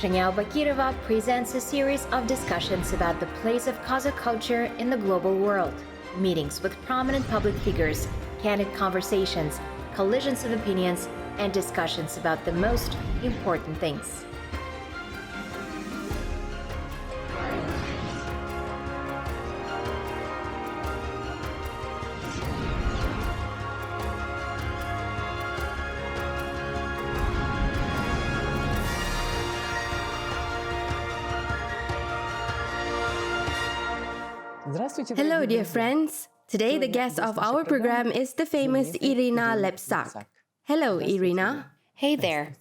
Bakirova presents a series of discussions about the place of Kazakh culture in the global world. Meetings with prominent public figures, candid conversations, collisions of opinions, and discussions about the most important things. Hello, dear friends. Today, the guest of our program is the famous Irina Lebsak. Hello, Irina. Hey there.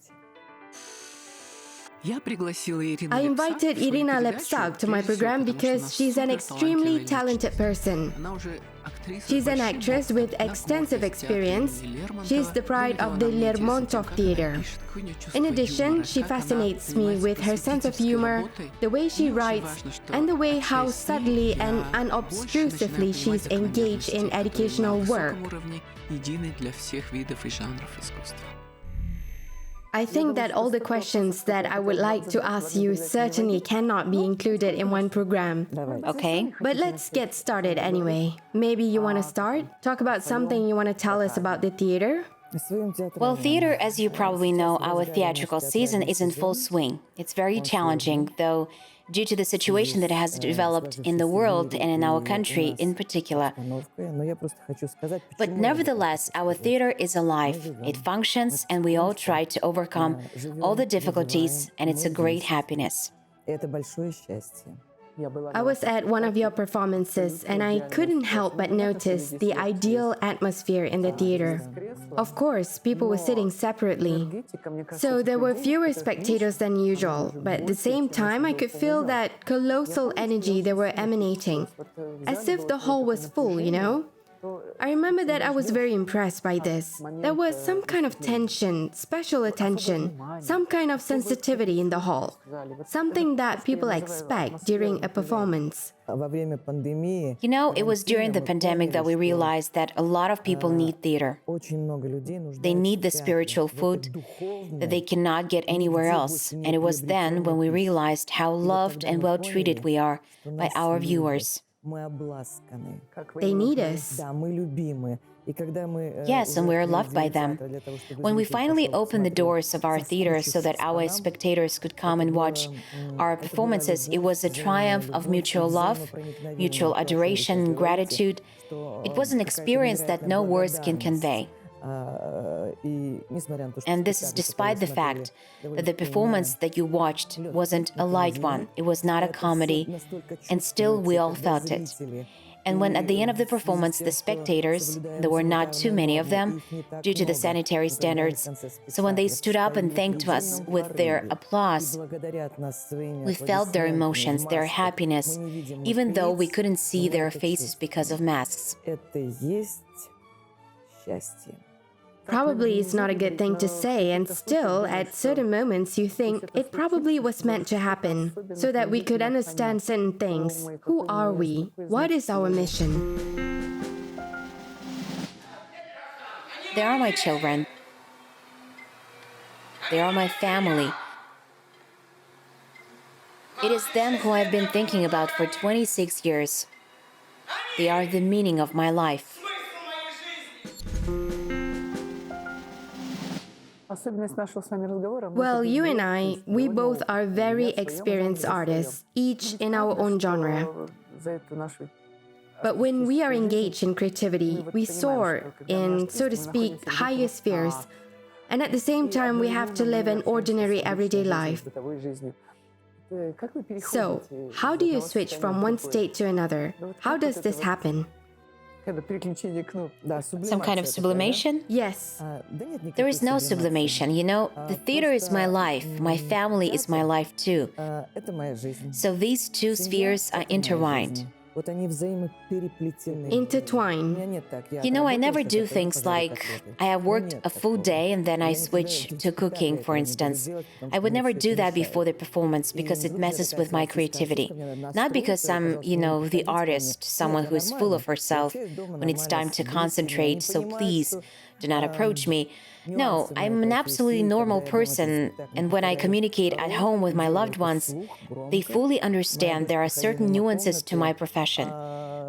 I invited Irina Lebsak to my program because she's an extremely talented person. She's an actress with extensive experience. She's the pride of the Lermontov Theatre. In addition, she fascinates me with her sense of humor, the way she writes, and the way how subtly and unobtrusively she's engaged in educational work. I think that all the questions that I would like to ask you certainly cannot be included in one program. Okay. But let's get started anyway. Maybe you want to start? Talk about something you want to tell us about the theater? Well, theater, as you probably know, our theatrical season is in full swing. It's very challenging, though, due to the situation that has developed in the world and in our country in particular. But nevertheless, our theater is alive. It functions, and we all try to overcome all the difficulties, and it's a great happiness. I was at one of your performances and I couldn't help but notice the ideal atmosphere in the theater. Of course, people were sitting separately, so there were fewer spectators than usual, but at the same time I could feel that colossal energy they were emanating, as if the hall was full, you know? I remember that I was very impressed by this. There was some kind of tension, special attention, some kind of sensitivity in the hall, something that people expect during a performance. You know, it was during the pandemic that we realized that a lot of people need theater. They need the spiritual food that they cannot get anywhere else. And it was then when we realized how loved and well treated we are by our viewers. They need us. Yes, and we're loved by them. When we finally opened the doors of our theater so that our spectators could come and watch our performances, it was a triumph of mutual love, mutual adoration, and gratitude. It was an experience that no words can convey. And this is despite the fact that the performance that you watched wasn't a light one, it was not a comedy, and still we all felt it. And when at the end of the performance the spectators, there were not too many of them due to the sanitary standards, so when they stood up and thanked us with their applause, we felt their emotions, their happiness, even though we couldn't see their faces because of masks. Probably it's not a good thing to say, and still, at certain moments, you think it probably was meant to happen, so that we could understand certain things. Who are we? What is our mission? They are my children. They are my family. It is them who I've been thinking about for 26 years. They are the meaning of my life. Well, you and I, we both are very experienced artists, each in our own genre. But when we are engaged in creativity, we soar in, so to speak, higher spheres. And at the same time, we have to live an ordinary everyday life. So, how do you switch from one state to another? How does this happen? Some kind of sublimation? Yes. There is no sublimation, you know. The theater is my life. My family is my life too. So these two spheres are intertwined. Intertwine. You know, I never do things like I have worked a full day and then I switch to cooking, for instance. I would never do that before the performance because it messes with my creativity. Not because I'm, you know, the artist, someone who is full of herself when it's time to concentrate. So please, do not approach me. No, I'm an absolutely normal person, and when I communicate at home with my loved ones, they fully understand there are certain nuances to my profession.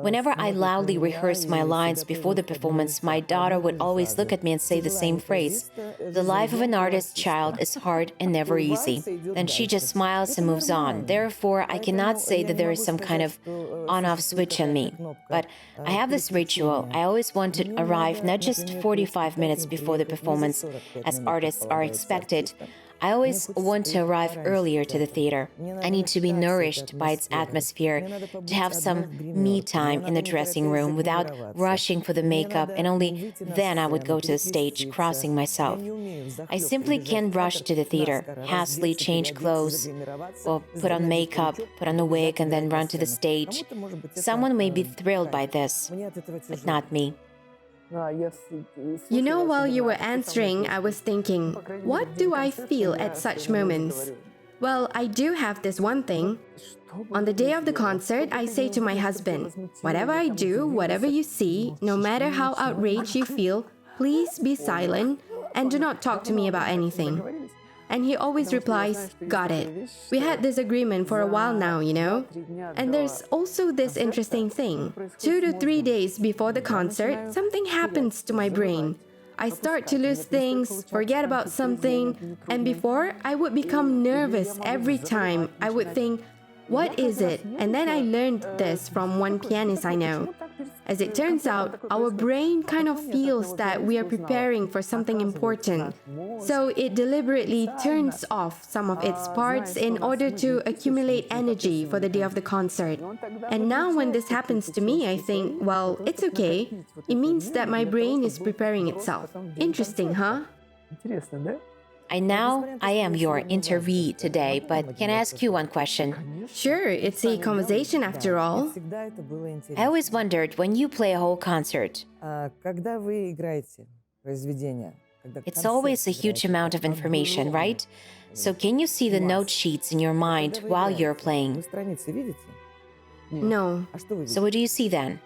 Whenever I loudly rehearse my lines before the performance, my daughter would always look at me and say the same phrase. The life of an artist's child is hard and never easy. Then she just smiles and moves on. Therefore, I cannot say that there is some kind of on-off switch in me. But I have this ritual. I always want to arrive not just 45 minutes before the performance, as artists are expected. I always want to arrive earlier to the theater. I need to be nourished by its atmosphere, to have some me time in the dressing room without rushing for the makeup, and only then I would go to the stage, crossing myself. I simply can't rush to the theater, hastily change clothes, or put on makeup, put on a wig, and then run to the stage. Someone may be thrilled by this, but not me. You know, while you were answering, I was thinking, what do I feel at such moments? Well, I do have this one thing. On the day of the concert, I say to my husband, whatever I do, whatever you see, no matter how outraged you feel, please be silent and do not talk to me about anything. And he always replies, got it. We had this agreement for a while now, you know? And there's also this interesting thing. 2 to 3 days before the concert, something happens to my brain. I start to lose things, forget about something, and before, I would become nervous every time. I would think, what is it? And then I learned this from one pianist I know. As it turns out, our brain kind of feels that we are preparing for something important. So it deliberately turns off some of its parts in order to accumulate energy for the day of the concert. And now when this happens to me, I think, well, it's okay. It means that my brain is preparing itself. Interesting, huh? I am your interviewee today, but can I ask you one question? Sure, it's a conversation after all. I always wondered, when you play a whole concert, it's always a huge amount of information, right? So can you see the note sheets in your mind while you're playing? No. So what do you see then?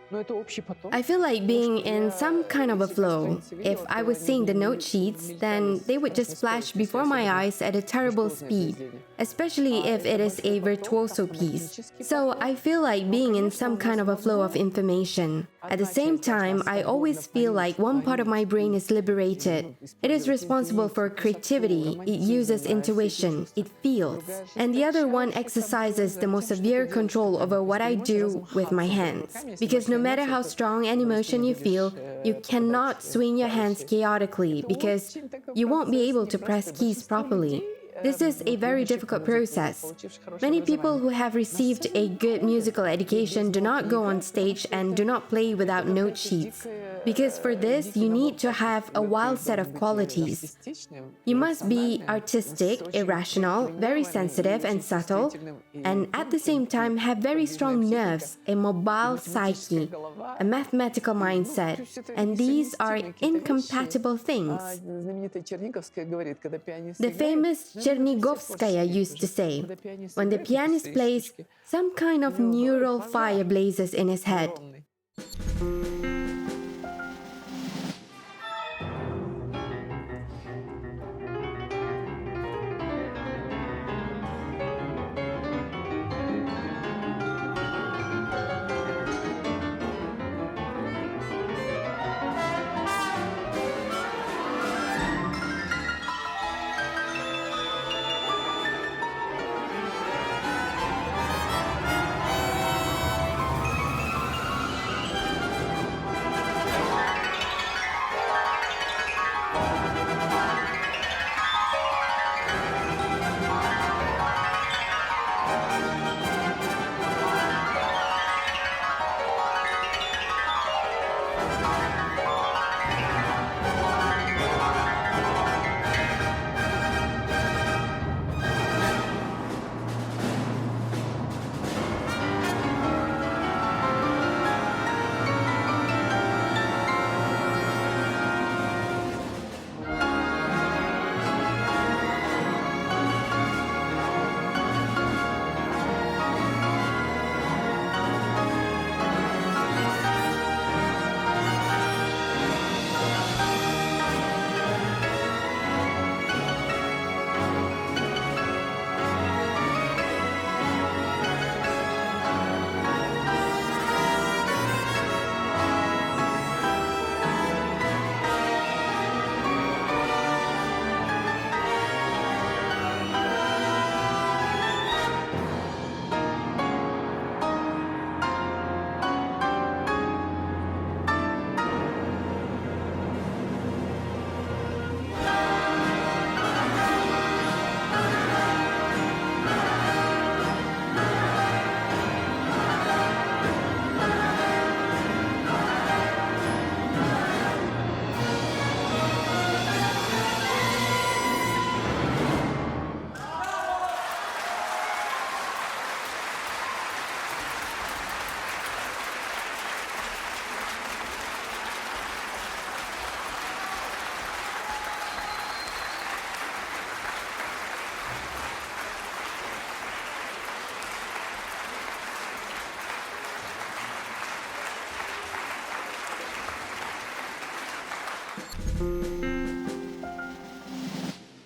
I feel like being in some kind of a flow. If I was seeing the note sheets, then they would just flash before my eyes at a terrible speed, especially if it is a virtuoso piece. So I feel like being in some kind of a flow of information. At the same time, I always feel like one part of my brain is liberated. It is responsible for creativity, it uses intuition, it feels. And the other one exercises the most severe control over what I do with my hands. Because no matter how strong an emotion you feel, you cannot swing your hands chaotically because you won't be able to press keys properly. This is a very difficult process. Many people who have received a good musical education do not go on stage and do not play without note sheets. Because for this, you need to have a wild set of qualities. You must be artistic, irrational, very sensitive and subtle, and at the same time have very strong nerves, a mobile psyche, a mathematical mindset, and these are incompatible things. The famous Chernigovskaya used to say, when the pianist plays, some kind of neural fire blazes in his head.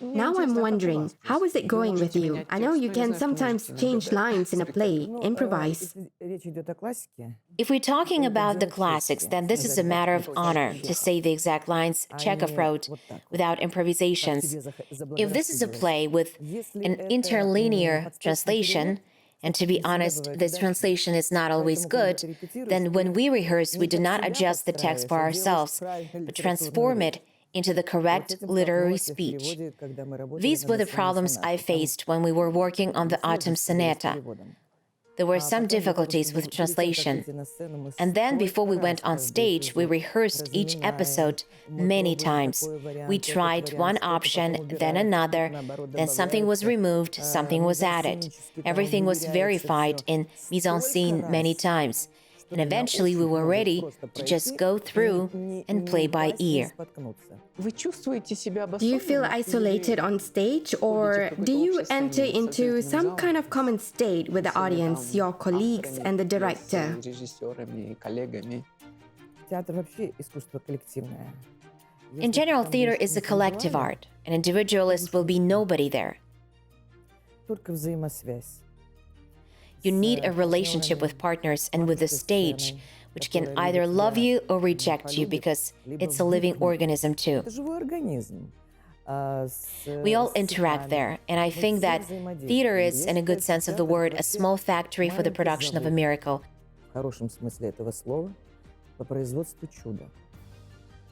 Now I'm wondering, how is it going with you? I know you can sometimes change lines in a play, improvise. If we're talking about the classics, then this is a matter of honor to say the exact lines Chekhov wrote without improvisations. If this is a play with an interlinear translation, and to be honest, this translation is not always good, then when we rehearse, we do not adjust the text for ourselves, but transform it into the correct literary speech. These were the problems I faced when we were working on the autumn sonata. There were some difficulties with translation. And then before we went on stage, we rehearsed each episode many times. We tried one option, then another, then something was removed, something was added. Everything was verified in mise en scène many times. And eventually we were ready to just go through and play by ear. Do you feel isolated on stage, or do you enter into some kind of common state with the audience, your colleagues, and the director? In general, theater is a collective art. An individualist will be nobody there. You need a relationship with partners and with the stage, which can either love you or reject you because it's a living organism too. We all interact there, and I think that theater is, in a good sense of the word, a small factory for the production of a miracle.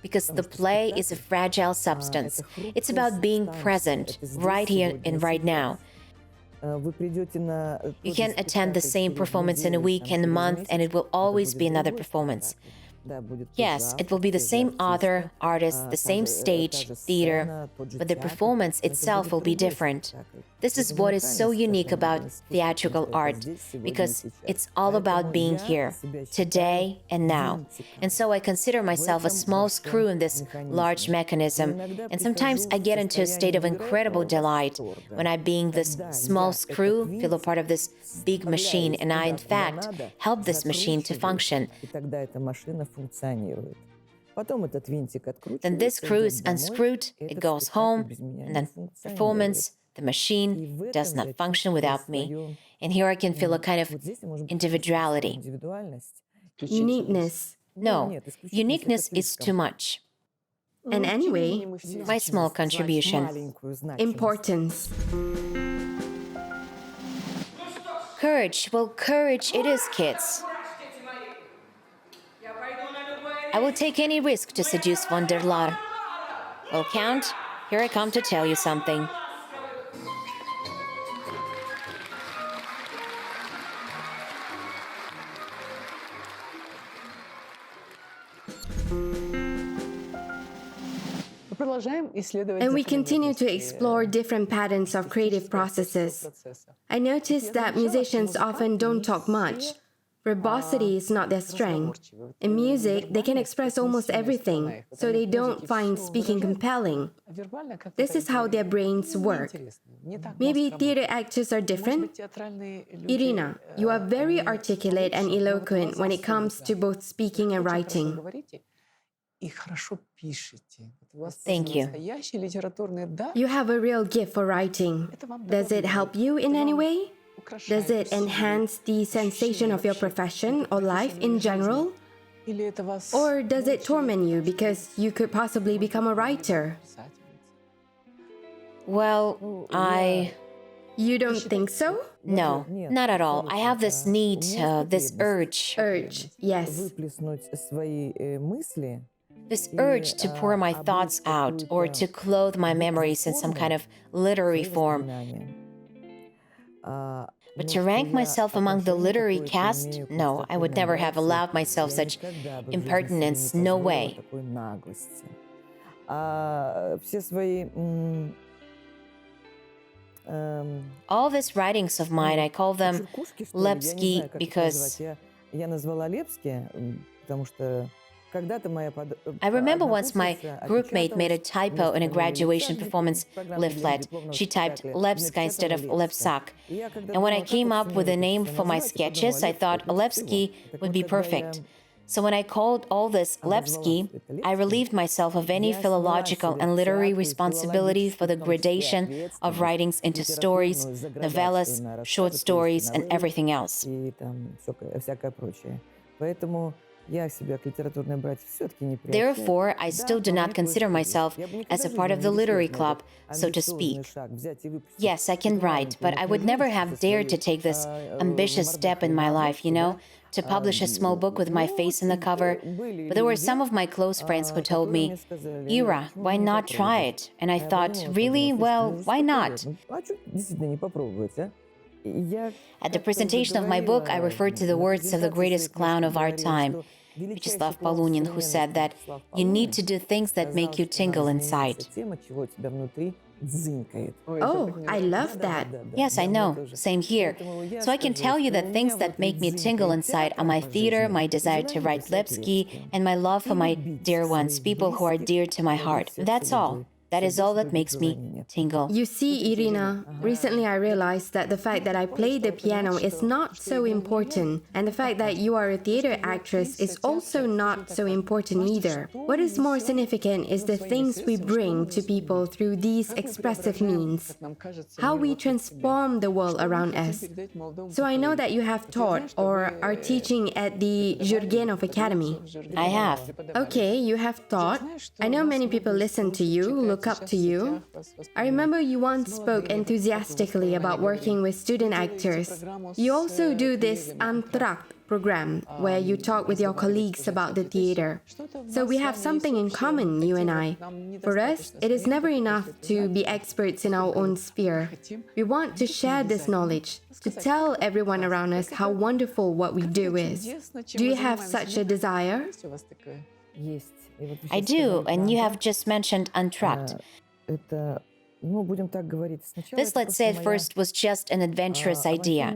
Because the play is a fragile substance. It's about being present, right here and right now. You can attend the same performance in a week and a month, and it will always be another performance. Yes, it will be the same author, artist, the same stage, theater, but the performance itself will be different. This is what is so unique about theatrical art, because it's all about being here, today and now. And so I consider myself a small screw in this large mechanism, and sometimes I get into a state of incredible delight when I, being this small screw, feel a part of this big machine, and I, in fact, help this machine to function. Then this screw is unscrewed, it goes home, and then performance, the machine does not function without me. And here I can feel a kind of individuality. Uniqueness. No, uniqueness is too much. And anyway, My small contribution. importance. Courage. Well, courage it is, kids. I will take any risk to seduce von der Laar. Well, Count, here I come to tell you something. And we continue to explore different patterns of creative processes. I noticed that musicians often don't talk much. Verbosity is not their strength. In music, they can express almost everything, so they don't find speaking compelling. This is how their brains work. Maybe theater actors are different? Irina, you are very articulate and eloquent when it comes to both speaking and writing. Thank you. You have a real gift for writing. Does it help you in any way? Does it enhance the sensation of your profession or life in general? Or does it torment you because you could possibly become a writer? Well, You don't think so? No, not at all. I have this need, this urge. Urge, yes. This urge to pour my thoughts out or to clothe my memories in some kind of literary form. But to rank myself among the literary caste? No, I would never have allowed myself such impertinence. No way. All these writings of mine, I call them Lebsky because I remember once my groupmate made a typo in a graduation performance leaflet. She typed Lebska instead of Lebsak. And when I came up with a name for my sketches, I thought Lebsky would be perfect. So when I called all this Lebsky, I relieved myself of any philological and literary responsibility for the gradation of writings into stories, novellas, short stories, and everything else. Therefore, I still do not consider myself as a part of the literary club, so to speak. Yes, I can write, but I would never have dared to take this ambitious step in my life, to publish a small book with my face in the cover. But there were some of my close friends who told me, Ira, why not try it? And I thought, really? Well, why not? At the presentation of my book, I referred to the words of the greatest clown of our time, Vyacheslav Polunin, who said that you need to do things that make you tingle inside. Oh, I love that. Yes, I know. Same here. So I can tell you that things that make me tingle inside are my theater, my desire to write Lebsky, and my love for my dear ones, people who are dear to my heart. That's all. That is all that makes me tingle. You see, Irina, recently I realized that the fact that I play the piano is not so important, and the fact that you are a theater actress is also not so important either. What is more significant is the things we bring to people through these expressive means, how we transform the world around us. So I know that you have taught or are teaching at the Jurgenov Academy. I have. Okay, you have taught. I know many people listen to you, look up to you. I remember you once spoke enthusiastically about working with student actors. You also do this Entrakt program where you talk with your colleagues about the theater. So we have something in common, you and I. For us, it is never enough to be experts in our own sphere. We want to share this knowledge, to tell everyone around us how wonderful what we do is. Do you have such a desire? I do, and you have just mentioned Entrakt. This, let's say at first, was just an adventurous idea.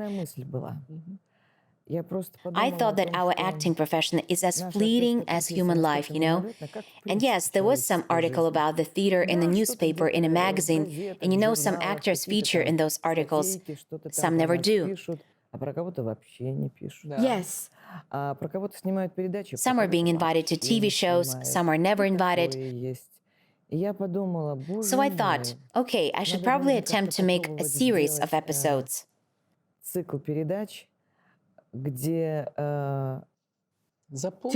I thought that our acting profession is as fleeting as human life, And yes, there was some article about the theater in the newspaper, in a magazine, and some actors feature in those articles. Some never do. Yes. Some are being invited to TV shows, some are never invited. So I thought, okay, I should probably attempt to make a series of episodes. To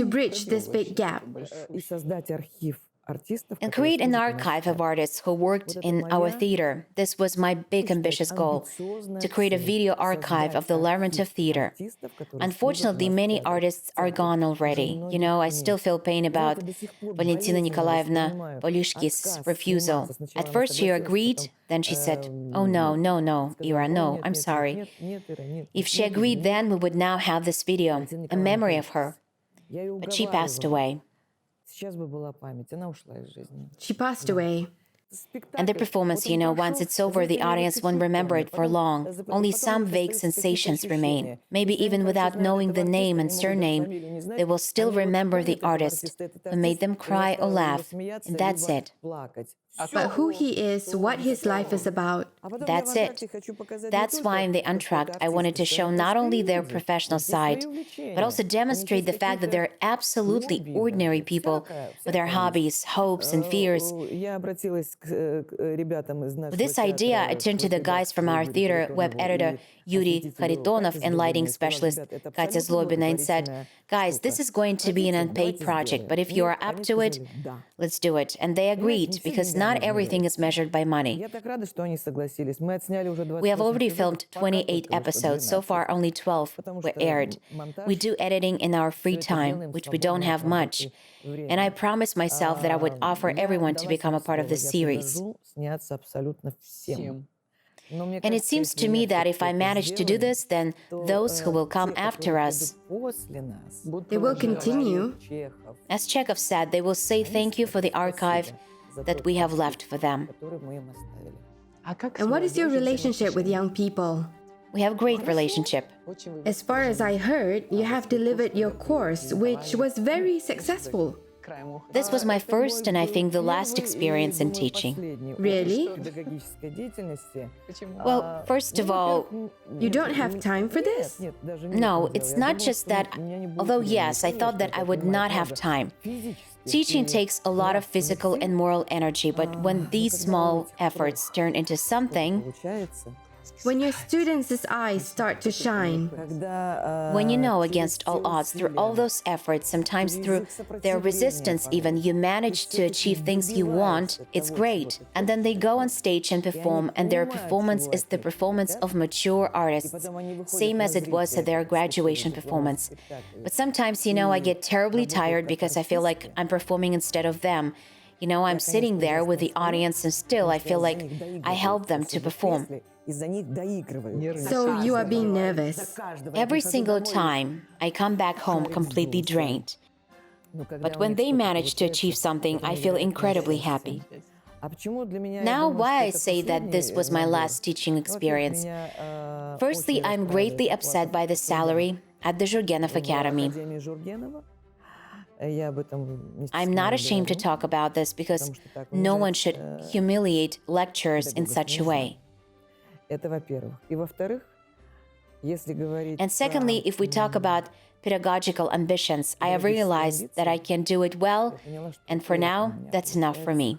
bridge this big gap. And create an archive of artists who worked in our theater. This was my big ambitious goal, to create a video archive of the Lermontov Theatre. Unfortunately, many artists are gone already. I still feel pain about Valentina Nikolaevna Polushky's refusal. At first she agreed, then she said, oh no, Ira, no, I'm sorry. If she agreed then, we would now have this video, a memory of her. But she passed away. She passed away. And the performance, once it's over, the audience won't remember it for long. Only some vague sensations remain. Maybe even without knowing the name and surname, they will still remember the artist who made them cry or laugh. And that's it. But who he is, what his life is about. That's it. That's why in the Entrakt, I wanted to show not only their professional side, but also demonstrate the fact that they're absolutely ordinary people with their hobbies, hopes, and fears. With this idea, I turned to the guys from our theater, web editor Yuri Kharitonov and lighting specialist Katya Zlobina, and said, guys, this is going to be an unpaid project, but if you are up to it, let's do it. And they agreed, because not everything is measured by money. We have already filmed 28 episodes. So far, only 12 were aired. We do editing in our free time, which we don't have much. And I promised myself that I would offer everyone to become a part of this series. And it seems to me that if I manage to do this, then those who will come after us, they will continue. As Chekhov said, they will say thank you for the archive that we have left for them. And what is your relationship with young people? We have a great relationship. As far as I heard, you have delivered your course, which was very successful. This was my first and I think the last experience in teaching. Really? Well, first of all, You don't have time for this? no, it's not just that, although yes, I thought that I would not have time. Teaching takes a lot of physical and moral energy, but when these small efforts turn into something, When your students' eyes start to shine, when you know against all odds, through all those efforts, sometimes through their resistance even, you manage to achieve things you want, it's great. And then they go on stage and perform, and their performance is the performance of mature artists, same as it was at their graduation performance. But sometimes, I get terribly tired because I feel like I'm performing instead of them. I'm sitting there with the audience and still I feel like I help them to perform. so you are being nervous. Every single time, I come back home completely drained. But when they manage to achieve something, I feel incredibly happy. Now, why I say that this was my last teaching experience? Firstly, I'm greatly upset by the salary at the Jurgenov Academy. I'm not ashamed to talk about this because no one should humiliate lecturers in such a way. And secondly, if we talk about pedagogical ambitions, I have realized that I can do it well, and for now, that's enough for me.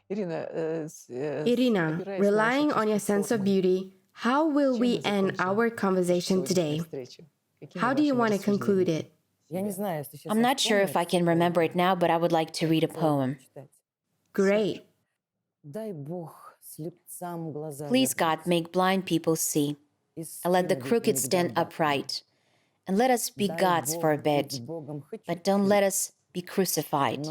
Irina, relying on your sense of beauty, how will we end our conversation today? How do you want to conclude it? I'm not sure if I can remember it now, but I would like to read a poem. Great. Please, God, make blind people see, and let the crooked stand upright. And let us be gods for a bit, but don't let us be crucified.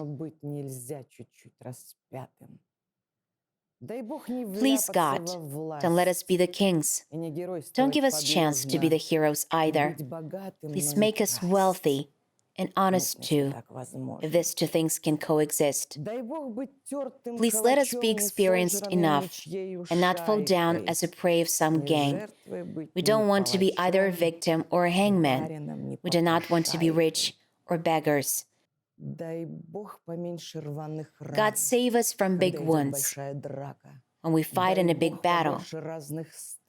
Please, God, don't let us be the kings. Don't give us chance to be the heroes either. Please make us wealthy and honest too, if these two things can coexist. Please let us be experienced enough and not fall down as a prey of some gang. We don't want to be either a victim or a hangman. We do not want to be rich or beggars. God save us from big wounds when we fight in a big battle.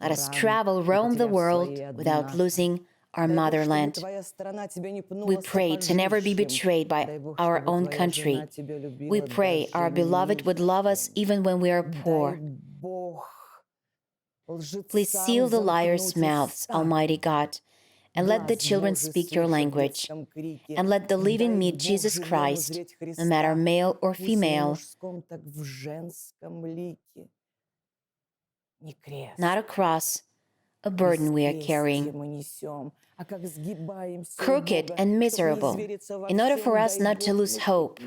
Let us travel, roam the world without losing our motherland. We pray to never be betrayed by our own country. We pray our beloved would love us even when we are poor. Please seal the liars' mouths, Almighty God, and let the children speak your language, and let the living meet Jesus Christ, no matter male or female. Not a cross, a burden we are carrying, crooked and miserable, in order for us not to lose hope.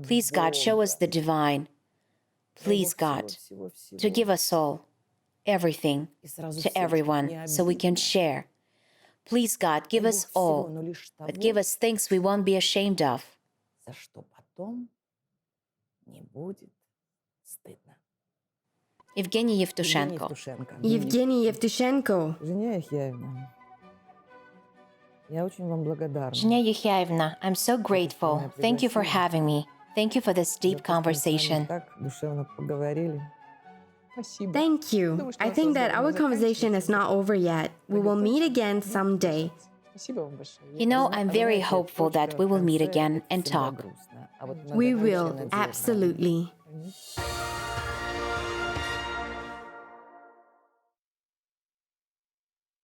Please, God, show us the divine. Please, God, to give us all, everything, to everyone, so we can share. Please, God, give us all, but give us things we won't be ashamed of. Evgeny Yevtushenko. Evgeny Yevtushenko. Zhenya Yukhyaevna, I'm so grateful. Thank you for having me. Thank you for this deep conversation. Thank you. I think that our conversation is not over yet. We will meet again someday. I'm very hopeful that we will meet again and talk. We will, absolutely.